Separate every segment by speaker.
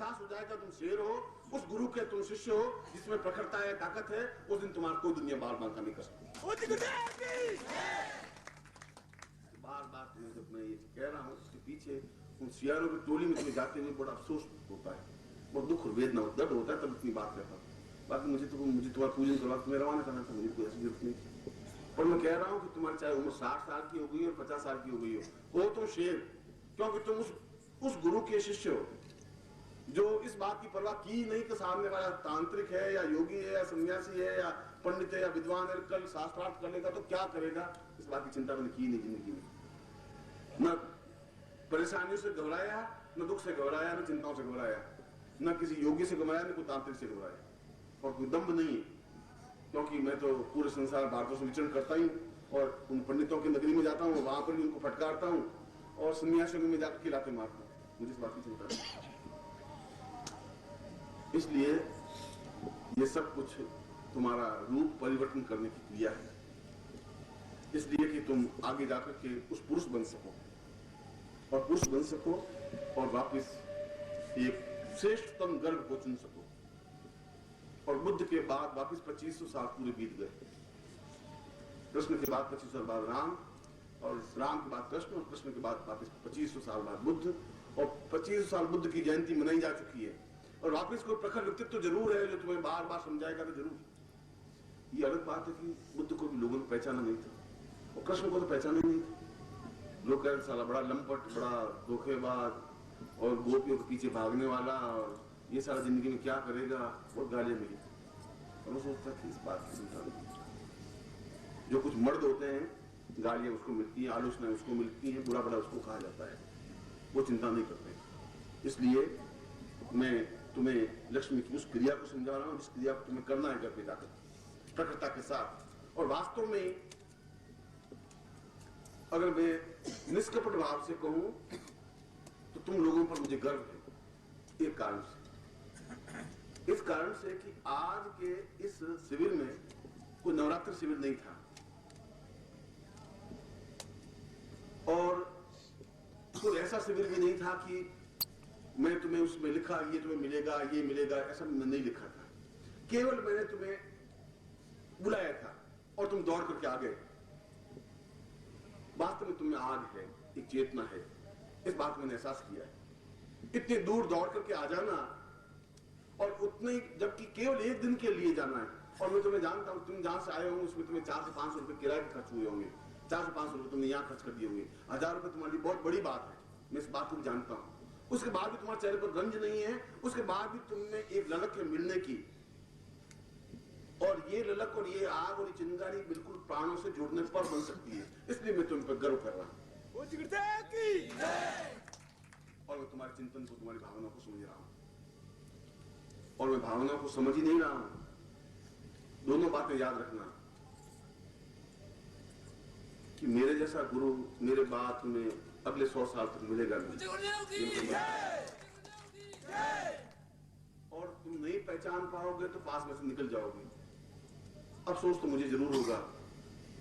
Speaker 1: एहसास हो जाएगा तुम शेर हो, उस गुरु के तुम शिष्य हो जिसमें प्रखरता है, ताकत है, उस दिन तुम्हारा कोई दुनिया बार बार नहीं कर सकती। बार बार तुम्हें जब मैं ये कह रहा हूँ, इसके पीछे उन सियारों की टोली में तुम्हें जाते हुए बड़ा अफसोस होता है, बहुत दुख और वेदना दर्द होता है, तब इतनी बात कहता हूँ। बाकी मुझे तुम्हारा पूजन करवा तुम्हें रवाना करना था, मुझे कोई ऐसी जरूरत नहीं। पर मैं कह रहा हूँ कि तुम्हारी चाहे उम्र 60 साल की हो गई और 50 साल की हो गई हो तुम शेर, क्योंकि तुम उस गुरु के शिष्य हो जो इस बात की परवाह की नहीं कि सामने वाला तांत्रिक है या योगी है या सन्यासी है या पंडित है या विद्वान है, कल शास्त्रार्थ कर लेगा तो क्या करेगा, इस बात की चिंता मैंने की नहीं जिंदगी में। न परेशानियों से घबराया, न दुख से घबराया, न चिंताओं से घबराया, न किसी योगी से घबराया, न कोई तांत्रिक से घबराया, और कोई दम्भ नहीं है, क्योंकि मैं तो पूरे संसार भारतों से विचरण करता ही और उन पंडितों की नगरी में जाता हूँ, वहां पर भी उनको फटकारता हूँ और सन्यासियों में जाकर खिलाते मारता हूँ, मुझे इस बात की चिंता नहीं। इसलिए ये सब कुछ तुम्हारा रूप परिवर्तन करने की क्रिया है, इसलिए कि तुम आगे जाकर के उस पुरुष बन सको और पुरुष बन सको और वापस एक श्रेष्ठतम गर्भ को चुन सको। और बुद्ध के बाद वापस 2500 साल पूरे बीत गए। कृष्ण के बाद 2500 साल बाद राम, और राम के बाद कृष्ण, और कृष्ण के बाद वापस 2500 साल बाद बुद्ध, और 2500 साल बुद्ध की जयंती मनाई जा चुकी है। और वापस कोई प्रखर व्यक्तित्व तो जरूर है जो तुम्हें बार बार समझाएगा तो जरूर। ये अलग बात है कि बुद्ध को भी लोगों ने पहचाना नहीं था और कृष्ण को तो पहचाना नहीं था। लोग कह रहे साला बड़ा लंपट, बड़ा धोखेबाज और गोपियों के पीछे भागने वाला, और ये सारा जिंदगी में क्या करेगा, बहुत गालियां मिली। और मैं सोचता कि इस बात की चिंता नहीं। जो कुछ मर्द होते हैं गालियां उसको मिलती है, आलोचनाएं उसको मिलती है, बुरा भला उसको कहा जाता है, वो चिंता नहीं करते। इसलिए मैं तुम्हें लक्ष्मी की उस क्रिया को समझा रहा हूं जिस क्रिया को तुम्हें करना है घर पे जाकर प्रकृति के साथ। और वास्तव में अगर मैं निष्कपट भाव से कहूं तो तुम लोगों पर मुझे गर्व है, एक कारण से, इस कारण से कि आज के इस शिविर में कोई नवरात्र शिविर नहीं था और कोई ऐसा शिविर भी नहीं था कि मैं तुम्हें उसमें लिखा ये तुम्हें मिलेगा, ये मिलेगा, ऐसा मैं नहीं लिखा था। केवल मैंने तुम्हें बुलाया था और तुम दौड़ करके आ गए। वास्तव में तुम्हें आग है, एक चेतना है, इस बात को मैंने एहसास किया है। इतने दूर दौड़ करके आ जाना और उतने, जबकि केवल एक दिन के लिए जाना है। और मैं तुम्हें जानता हूं, तुम जहां से आए होंगे उसमें तुम्हें 400 से 500 रुपए किराए के खर्च हुए होंगे, 400 से 500 रुपए तुमने यहाँ खर्च कर दिए होंगे, 1000 रुपए तुम्हारे लिए बहुत बड़ी बात है, मैं इस बात को जानता हूं। उसके बाद भी तुम्हारे चेहरे पर रंज नहीं है, उसके बाद भी तुमने एक ललक है मिलने की, और ये ललक और ये आग और ये चिंगारी बिल्कुल प्राणों से जुड़ने पर बन सकती है। इसलिए मैं तुम पर गर्व कर रहा हूं और मैं तुम्हारे चिंतन को, तुम्हारी भावना को समझ रहा हूं, और मैं भावना को समझ ही नहीं रहा हूं। दोनों बातें याद रखना कि मेरे जैसा गुरु मेरे बाद तुम्हें अगले 100 साल तक मिलेगा नहीं, और तुम नहीं पहचान पाओगे तो पास में से निकल जाओगे। अफसोस तो मुझे जरूर होगा,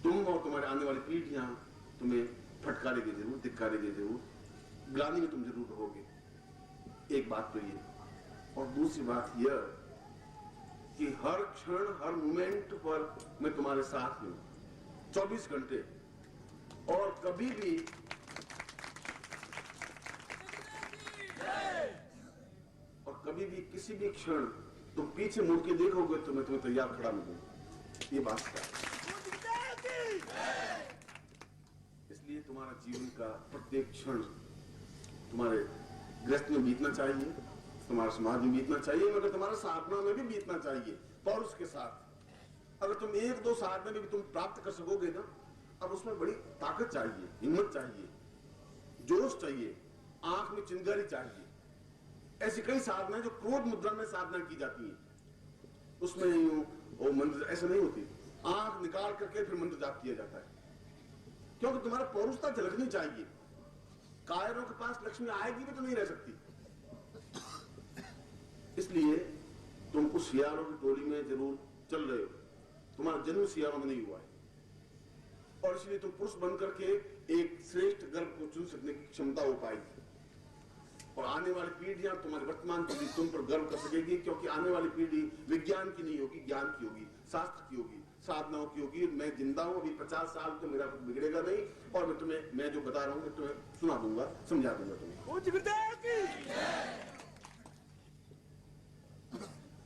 Speaker 1: तुम और तुम्हारे आने वाली पीढ़ियां तुम्हें फटकारेंगे जरूर, धिक्कारेंगे जरूर, ग्लानि में तुम जरूर रहोगे। एक बात तो ये, और दूसरी बात यह कि हर क्षण हर मोमेंट पर मैं तुम्हारे साथ हूं, 24 घंटे, और कभी भी किसी भी क्षण तुम पीछे मुड़ के देखोगे तो मैं तुम्हें तैयार खड़ा मिलूंगा। ये बात है। इसलिए तुम्हारा जीवन का प्रत्येक क्षण तुम्हारे गृहस्थ में बीतना चाहिए, तुम्हारे समाज में बीतना चाहिए, मगर तुम्हारा साधना में भी बीतना चाहिए पौरुष के साथ। अगर तुम 1-2 साधना में भी तुम प्राप्त कर सकोगे ना, अब उसमें बड़ी ताकत चाहिए, हिम्मत चाहिए, जोश चाहिए, आंख में चिंगारी चाहिए। ऐसी कई साधनाएं जो क्रोध मुद्रा में साधना की जाती है, उसमें वो मंत्र ऐसा नहीं होती, आंख निकाल करके फिर मंत्र जाप किया जाता है, क्योंकि तुम्हारा पौरुषता झलकनी चाहिए। कायरों के पास लक्ष्मी आएगी भी तो नहीं रह सकती। इसलिए तुम उस सियारों की टोली में जरूर चल रहे हो, तुम्हारा जन्म सियारों में नहीं हुआ है, और इसलिए तुम पुरुष बनकर के एक श्रेष्ठ गर्भ को चुन सकने की क्षमता हो पाएगी। और आने वाली पीढ़ियां, तुम्हारी वर्तमान पीढ़ी तुम पर गर्व कर सकेगी, क्योंकि आने वाली पीढ़ी विज्ञान की नहीं होगी, ज्ञान की होगी, शास्त्र की होगी, साधनाओं की होगी। मैं जिंदा हूं, अभी 50 साल तो मेरा कुछ बिगड़ेगा नहीं, और मैं जो बता रहा हूं तुम्हें सुना दूंगा, समझा दूंगा तुम्हें।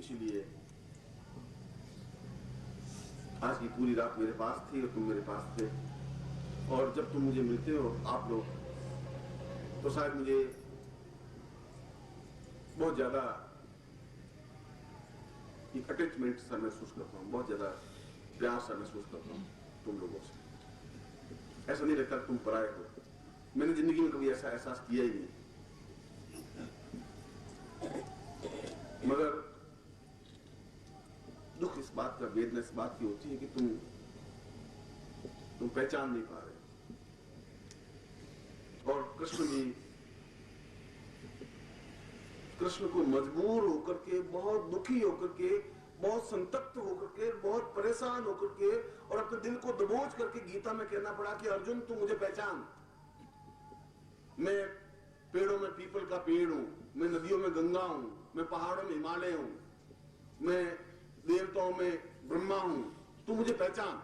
Speaker 1: इसीलिए आज की पूरी रात मेरे पास थी और तुम मेरे पास थे, और जब तुम मुझे मिलते हो आप लोग, तो शायद मुझे बहुत ज्यादा एक अटैचमेंट सा महसूस करता हूँ, बहुत ज्यादा प्यार सा महसूस करता हूँ तुम लोगों से। ऐसा नहीं लगता तुम पराए हो। मैंने जिंदगी में कभी ऐसा एहसास किया ही नहीं, मगर दुख इस बात का, वेदना इस बात की होती है कि तुम पहचान नहीं पा रहे। और कृष्ण को मजबूर होकर के, बहुत दुखी होकर के, बहुत संतप्त होकर के, बहुत परेशान होकर के, और अपने दिल को दबोच करके गीता में कहना पड़ा कि अर्जुन तू मुझे पहचान। मैं पेड़ों में पीपल का पेड़ हूं, मैं नदियों में गंगा हूं, मैं पहाड़ों में हिमालय हूं, मैं देवताओं में ब्रह्मा हूं, तू मुझे पहचान।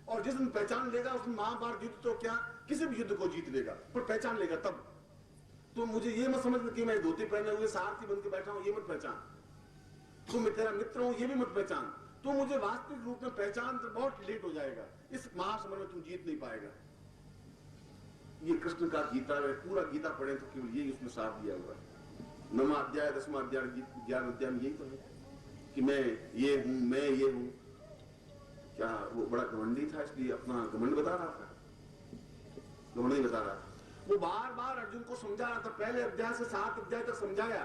Speaker 1: और जिस दिन पहचान लेगा उस दिन महाभारत युद्ध तो क्या, किसी भी युद्ध को जीत लेगा, पर पहचान लेगा तब। तो मुझे ये मत समझ कि मैं धोती पहने हुए सारथी बन के बैठा हूं, ये मत पहचान। तू मैं तेरा मित्र हूं, ये भी मत पहचान। तू मुझे वास्तविक रूप में पहचान तो बहुत लेट हो जाएगा, इस महासमर में तुम जीत नहीं पाएगा। ये कृष्ण का गीता है, पूरा गीता पढ़े तो केवल यही उसमें साथ दिया हुआ है। 9वां अध्याय 10वां अध्याय 11 अध्याय में यही तो है कि मैं ये हूं, मैं ये हूं। क्या वो बड़ा घमंडी था इसलिए अपना घमंड बता रहा था? घमंड नहीं बता रहा था, वो बार बार अर्जुन को समझा रहा था। पहले अध्याय से 7 अध्याय तक समझाया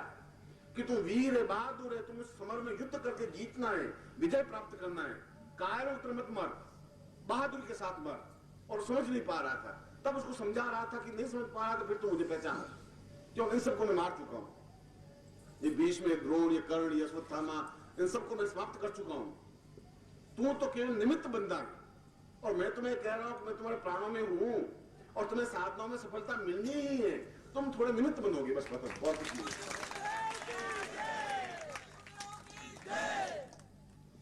Speaker 1: कि तुम वीर है, बहादुर है, तुम इस समर में युद्ध करके जीतना है, विजय प्राप्त करना है, कायर होकर मत मर, बहादुर के साथ मर। और समझ नहीं पा रहा था, तब उसको समझा रहा था कि नहीं समझ पा रहा तो फिर तो मुझे पहचान, क्योंकि इन सबको मैं मार चुका हूं। ये भीष्म, ये द्रोण, ये कर्ण, ये अश्वत्थामा, इन सबको मैं समाप्त कर चुका हूं। तू तो केवल निमित्त बंदा है, और मैं तुम्हें कह रहा हूं कि मैं तुम्हारे प्राणों में हूं, और तुम्हें साधनाओं में सफलता मिलनी ही है। तुम थोड़े निमित्त बनोगे बस, मतलब बहुत कुछ नहीं।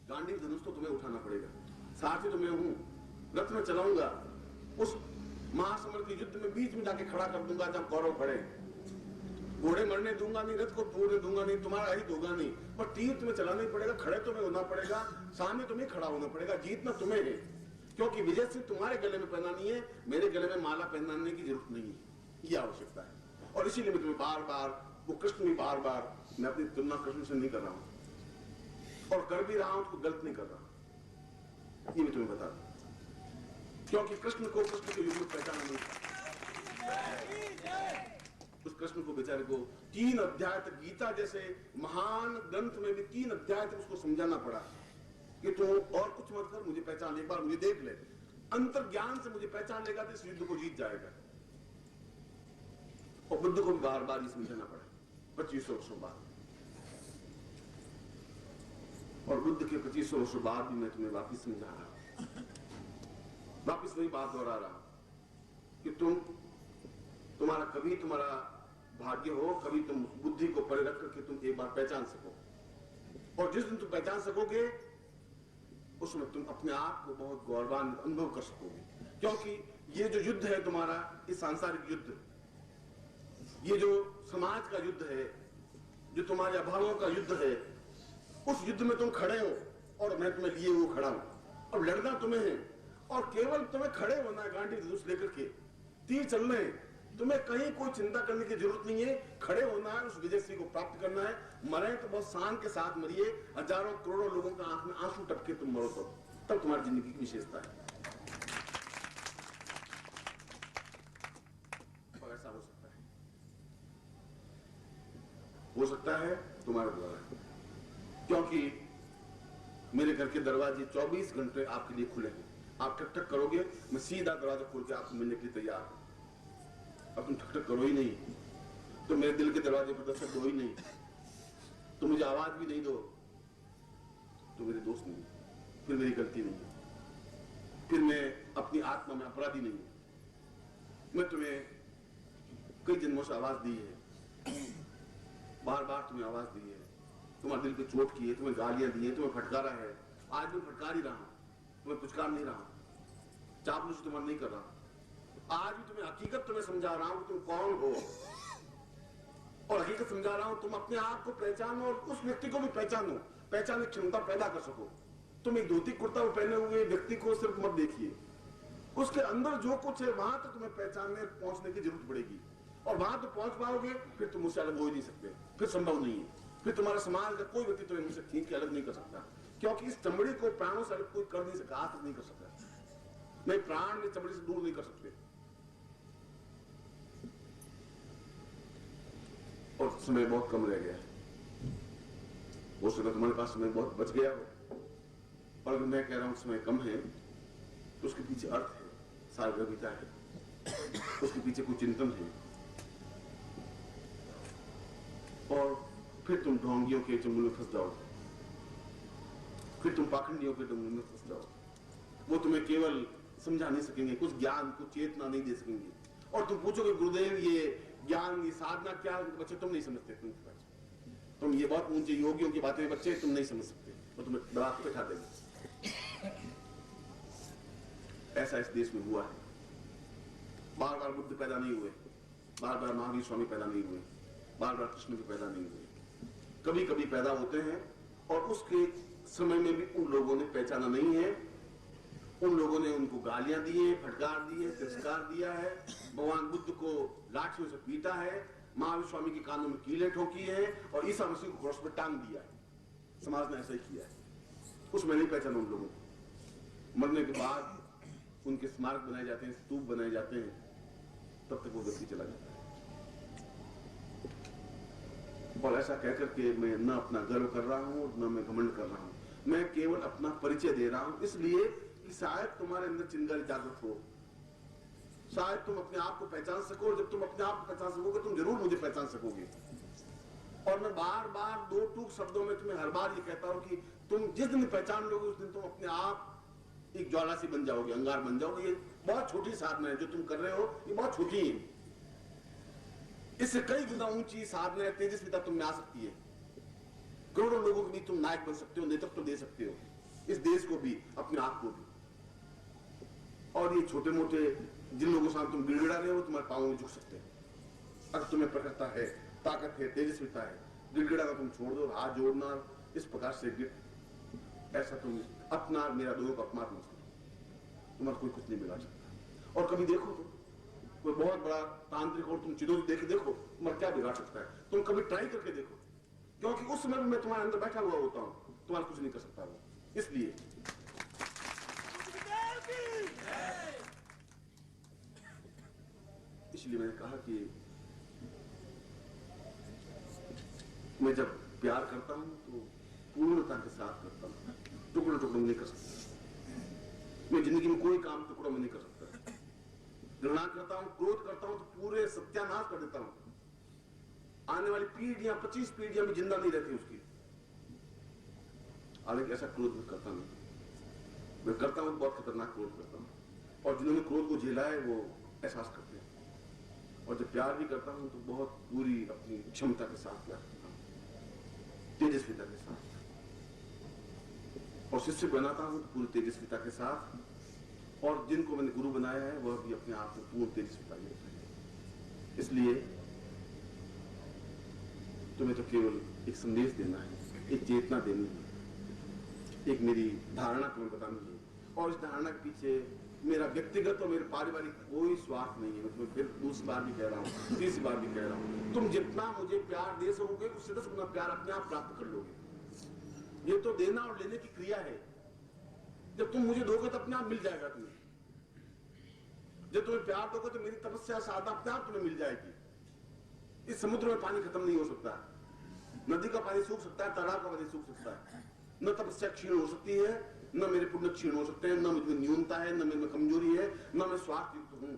Speaker 1: गांडीव धनुष तो तुम्हें उठाना पड़ेगा, सारथी तो मैं हूं, रथ में चलाऊंगा, उस महासमर के युद्ध में बीच में जाके खड़ा कर दूंगा जब कौरव खड़े। घोड़े मरने दूंगा नहीं, रथ को तोड़ने दूंगा नहीं, तुम्हारा हित होगा नहीं, पर तीर तुम्हें चलाना ही पड़ेगा, खड़े तुम्हें होना पड़ेगा, सामने तुम्हें खड़ा होना पड़ेगा, जीतना तुम्हें है। क्योंकि विजय सिंह तुम्हारे गले में पहनानी है, मेरे गले में माला पहनाने की जरूरत नहीं है, ये आवश्यकता है। और इसीलिए मैं तुम्हें बार बार, वो कृष्ण भी बार बार, मैं अपनी तुलना कृष्ण से नहीं कर रहा हूं, और कर भी रहा हूं तो गलत नहीं कर रहा, ये मैं तुम्हें बता दूं। क्योंकि कृष्ण को कृष्ण के युग में पहचाना नहीं था। उस कृष्ण को बेचारे को 3 अध्याय तक, गीता जैसे महान ग्रंथ में भी 3 अध्याय तक उसको समझाना पड़ा कि तू और कुछ मत कर, मुझे पहचान, एक बार मुझे देख ले, अंतर ज्ञान से मुझे पहचान लेगा तो इस युद्ध को जीत जाएगा। और बुद्ध को भी बार बार ये समझाना पड़ा 2500 वर्षों बाद, और बुद्ध के 2500 वर्षों बाद भी मैं तुम्हें वापिस समझा रहा हूं, वापिस वही बात दोहरा रहा हूं कि तुम्हारा कभी तुम्हारा भाग्य हो, कभी तुम बुद्धि को परे रख करके तुम एक बार पहचान सको, और जिस दिन तुम पहचान सकोगे उसमें तुम अपने आप को बहुत गौरवान्वित अनुभव कर सकोगे। क्योंकि ये जो युद्ध है तुम्हारा, इस सांसारिक युद्ध, ये जो समाज का युद्ध है, जो तुम्हारे अभावों का युद्ध है, उस युद्ध में तुम खड़े हो और मैं तुम्हें लिए हुए खड़ा हूं। अब लड़ना तुम्हें है, और केवल तुम्हें खड़े होना है, गांडी धनुष लेकर के तीर चलने हैं, तुम्हें कहीं कोई चिंता करने की जरूरत नहीं है। खड़े होना है, उस विजय सिंह को प्राप्त करना है। मरे तो बहुत शान के साथ मरिए, हजारों करोड़ों लोगों का आंख में आंसू टपके तुम मरो, तब तुम्हारी जिंदगी की विशेषता है। और ऐसा हो सकता है तुम्हारे द्वारा, क्योंकि मेरे घर के दरवाजे 24 घंटे आपके लिए खुले हैं। आप ठक ठक करोगे, मैं सीधा दरवाजा खोल के आपको मिलने के लिए तैयार हूं। अब तुम ठक ठक करो ही नहीं, तो मेरे दिल के दरवाजे पर दस्तक दो ही नहीं, तो मुझे आवाज भी नहीं दो, तो मेरे दोस्त नहीं, फिर मेरी गलती नहीं है, फिर मैं अपनी आत्मा में अपराधी नहीं हूं। मैं तुम्हें कई जन्मों से आवाज दी है, बार बार तुम्हें आवाज दी है, तुम्हारे दिल पे चोट की है, तुम्हें गालियां दी है, तुम्हें फटकारा है। आज मैं फटकार ही रहा हूं, तुम्हें पुचकार नहीं रहा, चापलूसी तुम्हारा नहीं कर रहा। आज भी तुम्हें हकीकत तुम्हें समझा रहा हूं कि तुम कौन हो, और हकीकत समझा रहा हूं तुम अपने आप को पहचानो और उस व्यक्ति को भी पहचानो, पहचानने की क्षमता पैदा कर सको। तुम एक धोती कुर्ता पहने हुए व्यक्ति को सिर्फ मत देखिए, उसके अंदर जो कुछ है वहां तो तुम्हें पहचानने पहुंचने की जरूरत पड़ेगी, और वहां तो पहुंच पाओगे फिर तुम मुझसे अलग हो ही नहीं सकते, फिर संभव नहीं है। फिर तुम्हारा समाज का कोई व्यक्ति तुम्हें मुझसे खींच के अलग नहीं कर सकता, क्योंकि इस चमड़ी को प्राणों से अलग कोई कर नहीं सका, आज तक नहीं कर सकता। मैं प्राण में चमड़ी से दूर नहीं कर सकते। और समय बहुत कम रह गया है, हो सकता तुम्हारे पास समय बहुत बच गया हो, और अगर मैं कह रहा हूं समय कम है तो उसके पीछे अर्थ है, सारगर्भिता है, उसके पीछे कोई चिंतन है। और फिर तुम ढोंगियों के चंगुल में फंस जाओ, फिर तुम पाखंडियों के चंगुल में फंस जाओ। वो तुम्हें केवल समझा नहीं सकेंगे, कुछ ज्ञान कुछ चेतना नहीं दे सकेंगे, और तुम पूछोगे गुरुदेव ये ज्ञान ये साधना क्या? बच्चे तुम नहीं समझते, तुम ये बहुत ऊंचे योगियों की बातें बच्चे तुम नहीं समझ सकते, वो तुम्हें दबा के बैठा देंगे। ऐसा इस देश में हुआ है। बार बार बुद्ध पैदा नहीं हुए, बार बार महावीर स्वामी पैदा नहीं हुए, बार बार कृष्ण भी पैदा नहीं हुए, कभी कभी पैदा होते हैं, और उसके समय में भी उन लोगों ने पहचाना नहीं है, उन लोगों ने उनको गालियां दी है, फटकार दी है, तिरस्कार दिया है, भगवान बुद्ध को लाठियों से पीटा है, महावीर स्वामी के कानों में कीलें ठोकी है, और ईसा मसीह को क्रॉस पर टांग दिया है। समाज ने ऐसा ही किया है। उसमें नहीं पहचाना उन लोगों को। मरने के बाद उनके स्मारक बनाए जाते हैं, स्तूप बनाए जाते हैं, तब तक वो व्यक्ति चला जाता है। और ऐसा कहकर के मैं न अपना गर्व कर रहा हूं, न मैं घमंड कर रहा हूं, मैं केवल अपना परिचय दे रहा हूं, इसलिए कि शायद तुम्हारे अंदर चिंगारी जागृत हो, शायद तुम अपने आप को पहचान सको, और जब तुम अपने आप को पहचान सकोगे तुम जरूर मुझे पहचान सकोगे। और मैं बार बार दो टूक शब्दों में तुम्हें हर बार ये कहता हूं कि तुम जिस दिन पहचान लोगे उस दिन तुम अपने आप एक ज्वाला सी बन जाओगे, अंगार बन जाओगे। ये बहुत छोटी साधना है जो तुम कर रहे हो, ये बहुत छोटी है। इससे कई गुना ऊंची साधना तेजस्विता तुम में आ सकती है। करोड़ों लोगों के बीच तुम नायक बन सकते हो, नेतृत्व दे सकते हो, इस देश को भी, अपने आप को भी। और ये छोटे मोटे जिन लोगों के साथ तुम गिड़गिड़ा रहे हो तुम्हारे पांव में झुक सकते हैं। अगर तुम्हें प्रखरता है, ताकत है, तेजस्विता है, गिड़गिड़ा तुम छोड़ दो, हाथ जोड़ना इस प्रकार से ऐसा तुम अपना मेरा दोनों का अपमान मत करो, तुम्हारा कोई कुछ नहीं मिला सकता। और कभी देखो तो कोई बहुत बड़ा तांत्रिक और तुम चिदों देख देखो तुम्हारा क्या बिगाड़ सकता है, तुम कभी ट्राई करके देखो, क्योंकि उस समय मैं तुम्हारे अंदर बैठा हुआ होता हूं, तुम्हारा कुछ नहीं कर सकता वो। इसलिए मैंने कहा कि मैं जब प्यार करता हूं तो पूर्णता के साथ करता हूं, टुकड़ों टुकड़ों में नहीं कर सकता। मैं जिंदगी में कोई काम टुकड़ों में नहीं कर सकता। घृणा करता हूं, क्रोध करता हूं तो पूरे सत्यानाश कर देता हूं। आने वाली पीढ़ियां, 25 पीढ़ियां भी जिंदा नहीं रहती उसकी। हालांकि ऐसा क्रोध मैं करता नहीं, मैं करता हूं बहुत खतरनाक क्रोध करता हूं, और जिन्होंने क्रोध को झेला है वो एहसास करते हैं। और जब प्यार भी करता हूं तो बहुत पूरी अपनी क्षमता के साथ प्यार करता हूं, तेजस्विता के साथ। और शिष्य बनाता हूं तो पूरी तेजस्विता के साथ, और जिनको मैंने गुरु बनाया है वह भी अपने आप में पूर्ण तेजस्विता में होते हैं। इसलिए तुम्हें तो केवल एक संदेश देना है, एक चेतना देनी है, एक मेरी धारणा तुम्हें बतानी है, और इस धारणा के पीछे मेरा व्यक्तिगत और मेरे पारिवारिक कोई स्वार्थ नहीं है। मैं तुम्हें फिर दूसरी बार भी कह रहा हूँ, तीसरी बार भी कह रहा हूँ, तुम जितना मुझे प्यार दे सकोगे उससे 10 गुना प्यार अपने आप प्राप्त कर लोगे। ये तो देना और लेने की क्रिया है। जब तुम मुझे दोगे तो अपने आप मिल जाएगा तुम्हें। जब तुम्हें प्यार दोगे तो मेरी तपस्या साधना अपने आप तुम्हें मिल जाएगी। इस समुद्र में पानी खत्म नहीं हो सकता, नदी का पानी सूख सकता है, तालाब का पानी सूख सकता है, न तपस्या क्षीण हो सकती है, न मेरे पुण्य क्षीण हो सकते हैं, न मुझमें न्यूनता है, न मेरे कमजोरी है, न मैं स्वार्थ युक्त हूं,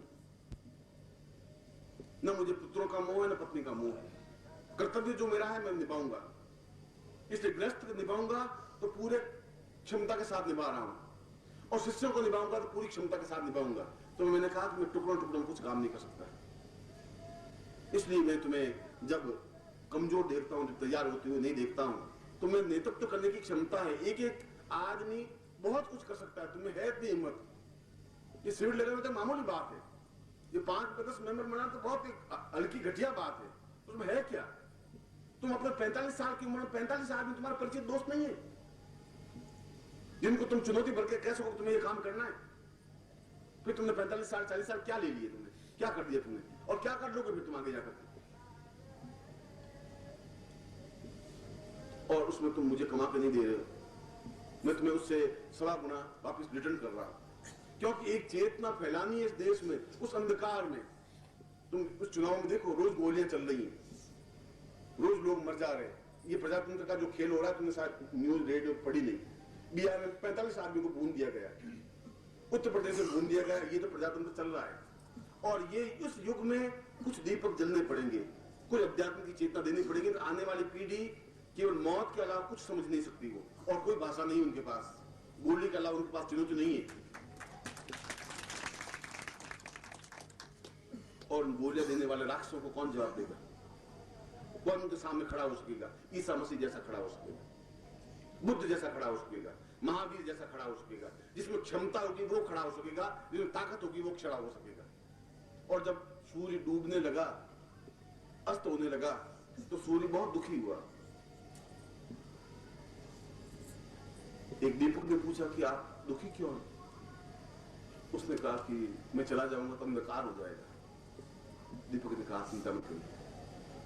Speaker 1: न मुझे पुत्रों का मोह है, न पत्नी का मोह है। कर्तव्य जो मेरा है मैं निभाऊंगा, इसलिए गृहस्थ निभाऊंगा तो पूरे क्षमता के साथ निभा रहा हूं, और शिष्यों को निभाऊंगा तो पूरी क्षमता के साथ निभाऊंगा। तो मैंने कहा कि मैं टुकड़ों टुकड़ों कुछ काम नहीं कर सकता। इसलिए मैं तुम्हें जब कमजोर देखता हूं, जब तैयार होते हुए नहीं देखता हूं। तुम्हें नेतृत्व करने की क्षमता है, एक एक आदमी बहुत कुछ कर सकता है, तुम्हें है इतनी हिम्मत। ये सिविल लगाना तो मामूली बात है, ये 5-10 मेंबर बनाना तो बहुत एक हल्की घटिया बात है, उसमें है क्या? तुम अपने 45 साल की उम्र में 45 आदमी तुम्हारा परिचित दोस्त नहीं है जिनको तुम चुनौती भर के कह सको तुम्हें ये काम करना है। फिर तुमने 45 साल 40 साल क्या ले लिए, तुमने क्या कर दिया तुमने, और क्या कर लोगे फिर तुम आगे जाकर? और उसमें तुम मुझे कमा के नहीं दे रहे हो, मैं तुम्हें उससे 1.25 गुना वापस रिटर्न कर रहा हूं, क्योंकि एक चेतना फैलानी है इस देश में, उस अंधकार में। तुम उस चुनाव में देखो, रोज गोलियां चल रही हैं, रोज लोग मर जा रहे हैं। ये प्रजातंत्र का जो खेल हो रहा है, तुमने शायद न्यूज रेडियो पढ़ी नहीं, बिहार में 45 आदमी को भून दिया गया, उत्तर प्रदेश में भून दिया गया। ये तो प्रजातंत्र चल रहा है, और ये इस युग में कुछ दीपक जलने पड़ेंगे, कोई अध्यात्म की चेतना देनी पड़ेगी। तो आने वाली पीढ़ी केवल मौत के अलावा कुछ समझ नहीं सकती हो, और कोई भाषा नहीं उनके पास, गोली के अलावा उनके पास चुनौती नहीं है। और गोलियां देने वाले राक्षसों को कौन जवाब देगा? कौन उनके सामने खड़ा हो सकेगा? ईसा मसीह जैसा खड़ा हो सकेगा, बुद्ध जैसा खड़ा हो सकेगा, महावीर जैसा खड़ा हो सकेगा, जिसमें क्षमता होगी वो खड़ा हो सकेगा, जिसमें ताकत होगी वो खड़ा हो सकेगा। और जब सूर्य डूबने लगा, अस्त होने लगा, तो सूर्य बहुत दुखी हुआ। एक दीपक ने पूछा कि आप दुखी क्यों हैं? उसने कहा कि मैं चला जाऊंगा तो अंधकार हो जाएगा। दीपक ने कहा चिंता मत करिए,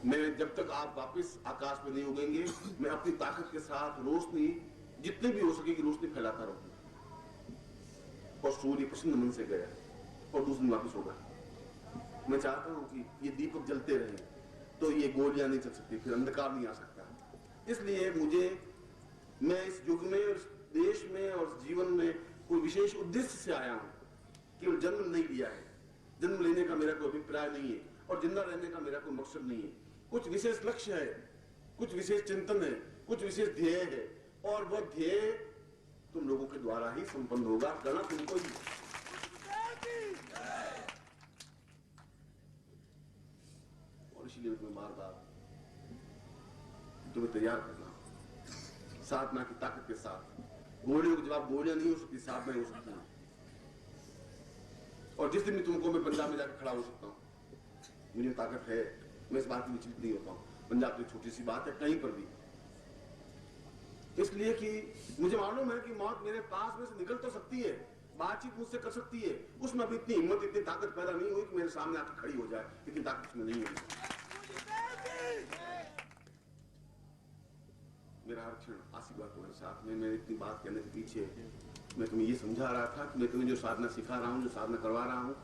Speaker 1: मैं जब तक आप वापस आकाश में नहीं उगेंगे, मैं अपनी ताकत के साथ रोशनी जितनी भी हो सकेगी रोशनी फैलाता रहूंगा। और सूर्य प्रसन्न मन से गया और दूसरे दिन वापस होगा। मैं चाहता हूं कि ये दीपक जलते रहे, तो ये गोलियां नहीं चल सकती, फिर अंधकार नहीं आ सकता। इसलिए मैं इस युग में और इस देश में और जीवन में कोई विशेष उद्देश्य से आया हूं, केवल जन्म नहीं लिया है। जन्म लेने का मेरा कोई अभिप्राय नहीं है, और जिंदा रहने का मेरा कोई मकसद नहीं है। कुछ विशेष लक्ष्य है, कुछ विशेष चिंतन है, कुछ विशेष ध्येय है, और वह ध्येय तुम लोगों के द्वारा ही संपन्न होगा, करना तुमको ही। और इसीलिए तुम्हें बार-बार तुम्हें तैयार करना, साधना की ताकत के साथ। गोलियों के जवाब गोलियां नहीं हो सकती, साधना हो सकती है। और जिस दिन भी तुमको मैं पंजाब में जाकर खड़ा हो सकता हूं, मुझे ताकत है, मैं इस बात में विचलित नहीं होता हूं। पंजाब तो छोटी सी बात है कहीं पर भी, इसलिए कि मुझे मालूम है कि मौत मेरे पास में से निकल तो सकती है, बातचीत मुझसे कर सकती है, उसमें अभी इतनी हिम्मत इतनी ताकत पैदा नहीं हुई कि मेरे सामने आकर खड़ी हो जाए, लेकिन ताकत उसमें नहीं हुई। मेरा हर क्षण आशीर्वाद तुम्हारे साथ में। मैं इतनी बात कहने के पीछे मैं तुम्हें ये समझा रहा था कि मैं तुम्हें जो साधना सिखा रहा हूँ, जो साधना करवा रहा हूँ,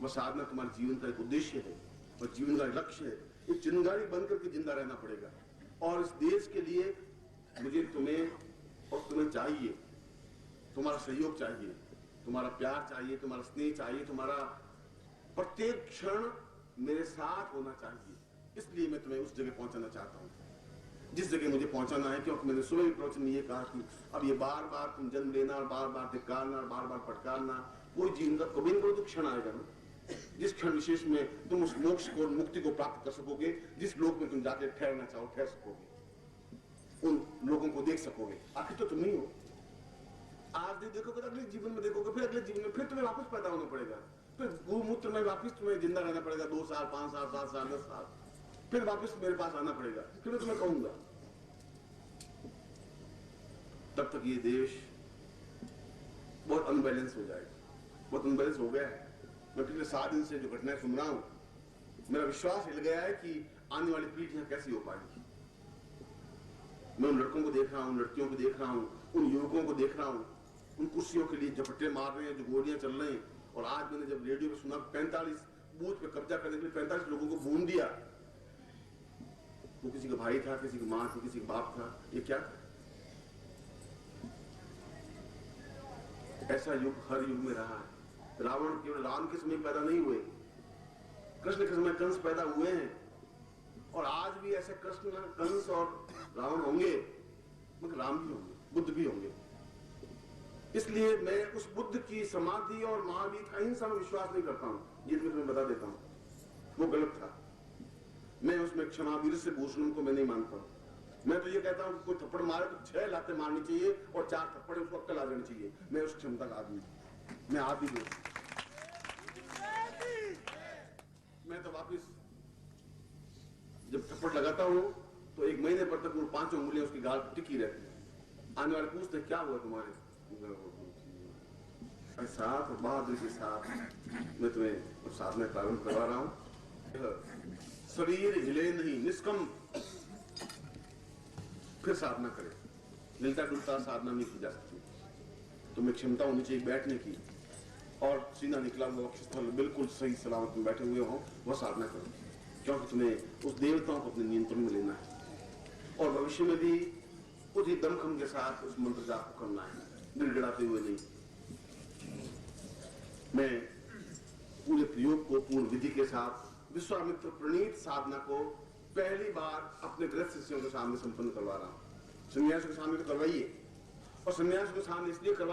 Speaker 1: वह साधना तुम्हारे जीवन का एक उद्देश्य है और जीवन का लक्ष्य है। एक चिंगारी बनकर के जिंदा रहना पड़ेगा, और इस देश के लिए मुझे तुम्हें चाहिए, तुम्हारा सहयोग चाहिए, तुम्हारा प्यार चाहिए, तुम्हारा स्नेह चाहिए, तुम्हारा प्रत्येक क्षण मेरे साथ होना चाहिए। इसलिए मैं तुम्हें उस जगह पहुंचाना चाहता हूँ जिस जगह मुझे पहुंचाना है, क्योंकि मैंने सुबह भी प्रवचन में ये कहा कि अब ये बार बार तुम जन्म लेना, बार बार धिक्कारना, बार बार फटकारना, कोई जीवन का कभी न कभी तो क्षण आएगा ना, जिस क्षण विशेष में तुम उस मोक्ष को, मुक्ति को प्राप्त कर सकोगे, जिस लोक में तुम जाके ठहरना चाहो ठहर सकोगे, उन लोगों को देख सकोगे। आखिर तो तुम ही हो। आज नहीं देखोगे तो अगले जीवन में देखोगे, फिर अगले जीवन में फिर तुम्हें वापस पैदा होना पड़ेगा, फिर गोमूत्र में वापस तुम्हें जिंदा रहना पड़ेगा 2 साल 5 साल 7 साल 10 साल, फिर वापस मेरे पास आना पड़ेगा, फिर मैं तुम्हें कहूंगा। तब तक ये देश बहुत अनबैलेंस हो जाएगा, बहुत अनबैलेंस हो गया है। मैं पिछले 7 दिन से जो घटनाएं सुन रहा हूं, मेरा विश्वास हिल गया है कि आने वाली पीढ़ियां कैसी हो पाएंगी। मैं उन लड़कों को देख रहा हूं, लड़कियों को देख रहा हूं, उन युवकों को देख रहा हूं, उन कुर्सियों के लिए झपट्टे मार रहे हैं, जो गोलियां चल रही हैं। और आज मैंने जब रेडियो पे सुना 45 बूथ पे कब्जा करने के लिए 45 लोगों को भून दिया, वो किसी का भाई था, किसी की मां थी, किसी का बाप था, ये क्या था? ऐसा युग हर युग में रहा है। रावण केवल राम के समय पैदा नहीं हुए, कृष्ण के समय कंस पैदा हुए हैं, और आज भी ऐसे कृष्ण, कंस और रावण होंगे, मगर राम भी होंगे, बुद्ध भी होंगे। इसलिए मैं उस बुद्ध की समाधि और महावीर का अहिंसा में विश्वास नहीं करता हूं। ये मैं तुम्हें बता देता हूं, वो गलत था। मैं उसमें क्षमा वीर से भूषण को मैं नहीं मानता हूं। मैं तो ये कहता हूं कि कोई थप्पड़ मारे तो 6 लातें मारनी चाहिए और 4 थप्पड़ उसको अक्कल आ जानी चाहिए। मैं उस क्षमता का आदमी, मैं आदमी हूं। मैं तो वापिस जब थप्पड़ लगाता हूं तो 1 महीने पर तक वो 5 उंगलियां उसकी गाल पर टिकी रहती है। आने वाले पूछते क्या हुआ तुम्हारे साथ, और बहादुरी के साथ मैं तुम्हें साधना प्रारंभ करवा रहा हूं। शरीर हिले नहीं, निष्कम फिर साधना करें। हिलता डुलता साधना नहीं की जा सकती। तुम्हें क्षमता होनी चाहिए बैठने की, और सीना निकला हुआ वक्षस्थल बिल्कुल सही सलामत में बैठे हुए हो, वह साधना करो, क्योंकि तुम्हें उस देवताओं को अपने नियंत्रण में लेना है और भविष्य में भी उसी दमखम के साथ उस मंत्र जाप को करना है, गिड़गिड़ाते हुए नहीं। मैं पूरे प्रयोग को पूर्ण विधि के साथ विश्वामित्र प्रणीत साधना को पहली बार अपने गृह शिष्यों के सामने संपन्न करवा रहा हूं। सन्यासी के सामने तो करवाइए, और सन्यासी के सामने इसलिए करवाने